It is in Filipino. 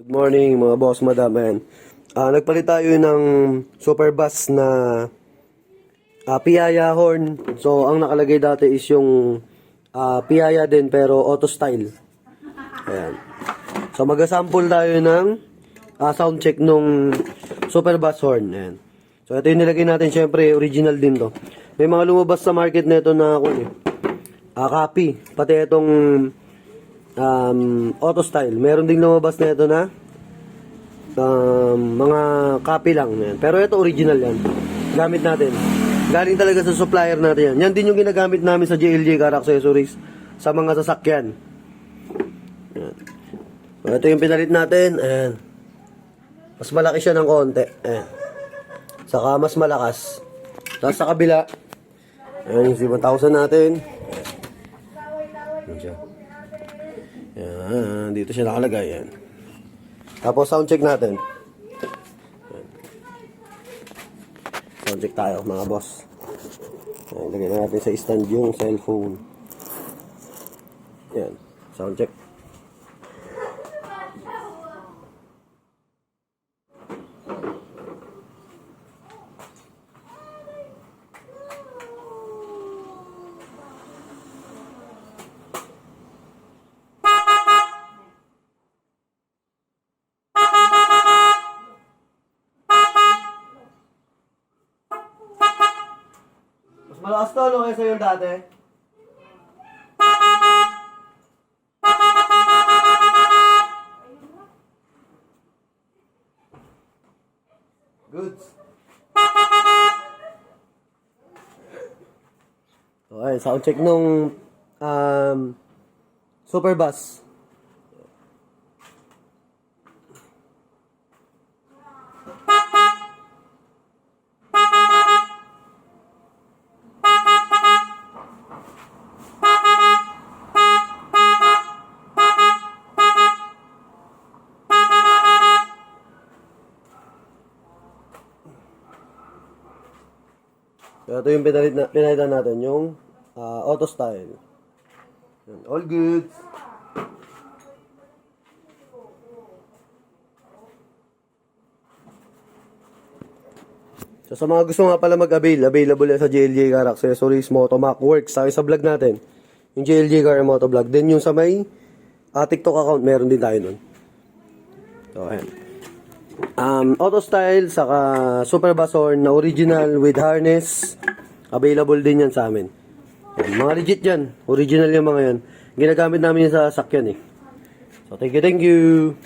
Good morning mga boss, madam. Ayan. Nagpalit tayo ng super bass na Piaya horn. So, ang nakalagay dati is yung Piaya din pero auto style. Ayan. So, mag-sample tayo ng sound check nung super bass horn. Ayan. So, ito yung nilagay natin. Syempre, original din to. May mga lumabas sa market nito na copy. Pati itong auto style. Meron ding lumabas na ito na mga copy lang yan. Pero ito original yan. Gamit natin. Galing talaga sa supplier natin yan. Yan din yung ginagamit namin sa JLJ Car Accessories sa mga sasakyan. Yan. So, ito yung pinalit natin. Ayan. Mas malaki siya ng konti. Ayan. Saka mas malakas. Tapos sa kabila, ayan yung 7,000 natin. Ayan siya. Yan, dito siya nakalagay. Yan. Tapos sound check natin. Yan. Sound check tayo mga boss. Yan, lagay na natin sa stand yung cellphone. Yan, sound check. Mas malakas to, no? Kaysa yung dati. Goods. Okay, sound check nung super bass. So, ito yung pinalitan natin, yung auto style. All good. So, sa mga gusto nga pala available sa JLJ Car Accessories, Motomac Works. Sa vlog natin, yung JLJ Car Moto Vlog. Then yung sa may TikTok account, meron din tayo nun. So, ayan. Auto style, saka super bass horn na original with harness. Available din yan sa amin. Yan, mga legit yan. Original yung mga yan. Ginagamit namin yan sa sakyan eh. So, thank you.